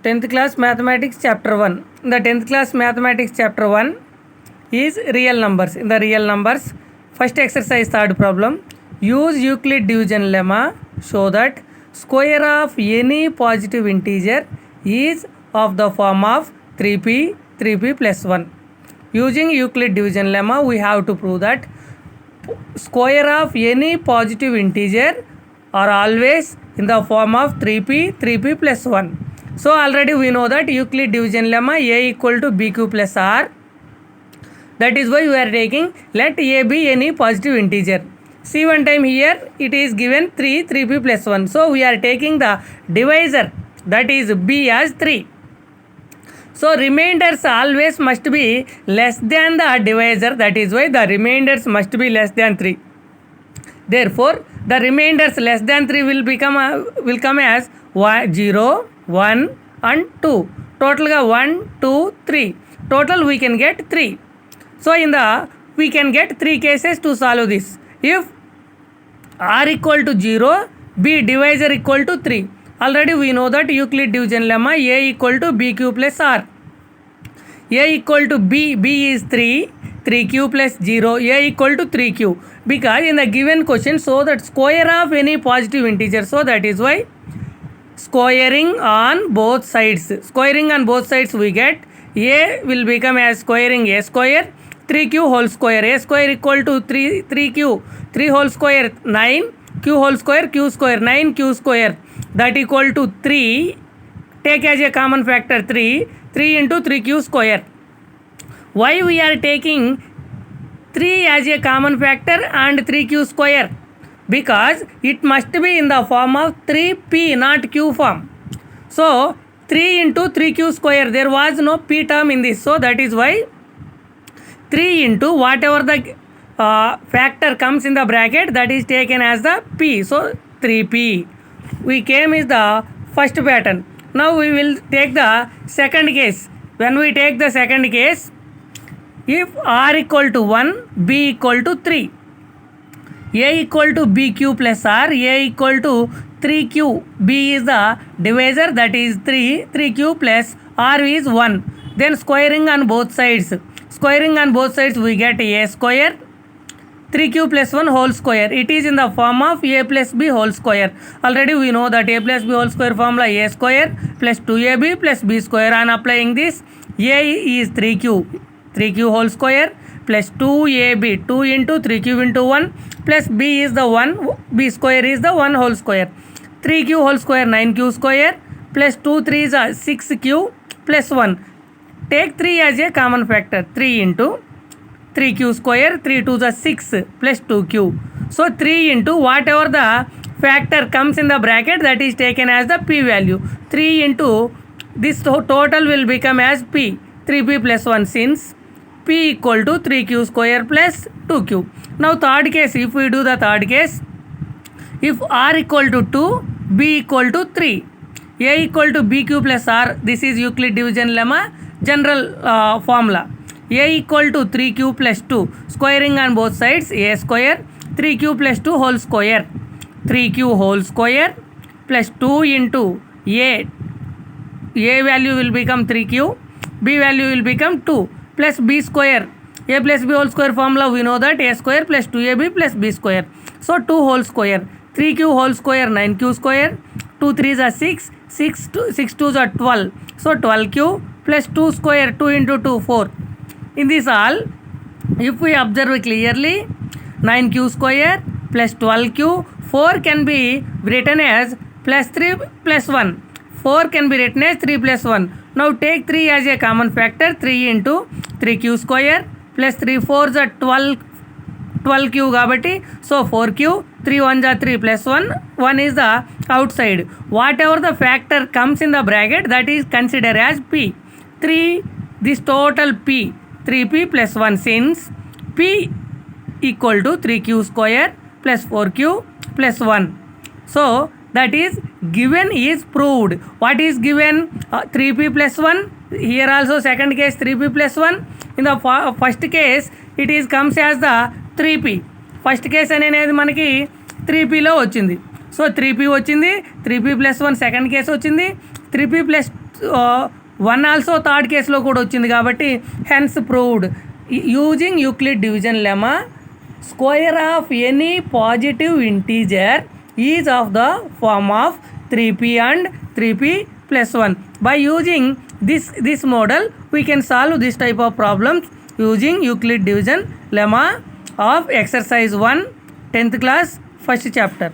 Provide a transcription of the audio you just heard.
10th class mathematics chapter 1. In the 10th class mathematics chapter 1 is real numbers. In the real numbers, first exercise, third problem. Use Euclid division lemma. Show that square of any positive integer is of the form of 3p plus 1. Using Euclid division lemma, we have to prove that square of any positive integer are always in the form of 3p plus 1. So already we know that Euclid division lemma a equal to bq plus r. That is why we are taking let a be any positive integer. See one time here it is given 3p plus 1. So we are taking the divisor, that is b, as 3. So remainders always must be less than the divisor. That is why the remainders must be less than 3. Therefore the remainders less than 3 will come as 0, 1 and 2. Total 1, 2, 3. Total we can get 3. So we can get 3 cases to solve this. If r equal to 0, b divisor equal to 3. Already we know that Euclid division lemma a equal to bq plus r. A equal to b is 3q plus 0, a equal to 3q. Because in the given question, so that square of any positive integer. So that is why squaring on both sides. Squaring on both sides we get a will become as squaring a square, 3q whole square, a square equal to 3q, 3 whole square 9, q whole square, q square 9q square, that equal to 3. Take as a common factor 3 into 3q square. Why we are taking 3 as a common factor and 3q square? Because it must be in the form of 3p, not q form. So 3 into 3q square, there was no p term in this. So that is why 3 into whatever the factor comes in the bracket, that is taken as the p. So 3p. We came is the first pattern. Now we will take the second case. When we take the second case, if r equal to 1, b equal to 3, a equal to bq plus r, a equal to 3q, b is the divisor, that is 3q plus r is 1. Then squaring on both sides. Squaring on both sides we get a square, 3q plus 1 whole square. It is in the form of a plus b whole square. Already we know that a plus b whole square formula a square plus 2ab plus b square. On applying this, a is 3q whole square plus 2ab, 2 into 3q into 1 plus b is the 1, b square is the 1 whole square. 3q whole square 9q square plus 2 3s are 6q plus 1. Take 3 as a common factor, 3 into 3q square, 3 2s are 6 plus 2q. So 3 into whatever the factor comes in the bracket, that is taken as the p value. 3 into this total will become as p, 3p plus 1, since p equal to 3q square plus 2q. Now third case, if we do the third case, if r equal to 2, b equal to 3, a equal to bq plus r, this is Euclid division lemma general formula. A equal to 3q plus 2, squaring on both sides, a square, 3q plus 2 whole square, 3q whole square plus 2 into a value will become 3q, b value will become 2 plus b square. A plus b whole square formula we know that a square plus 2ab plus b square. So 2 whole square, 3q whole square 9q square, 2 3s are 6, 6 2s are 12. So 12q plus 2 square, 2 into 2 4. In this all, if we observe clearly, 9q square plus 12q, 4 can be written as plus 3 plus 1. 4 can be written as 3 plus 1. Now take 3 as a common factor, 3 into 3q square plus 3 4s are 12q kabatti. So 4q, 3 1s are 3 plus 1, 1 is the outside. Whatever the factor comes in the bracket, that is considered as p. 3, this total p, 3p plus 1, since p equal to 3q square plus 4q plus 1. So that is given is proved. What is given? 3p plus 1. Here also second case 3p plus 1. In the first case it is comes as the 3p. First case అనేది మనకి 3pలో వచ్చింది. So 3p వచ్చింది, 3p plus 1 second case వచ్చింది, 3p plus one also third కేసులో కూడా వచ్చింది కాబట్టి hence proved using Euclid division lemma square of any positive integer is of the form of 3p and 3p plus 1. By using this model we can solve this type of problems using Euclid division lemma of exercise 1 10th class first chapter.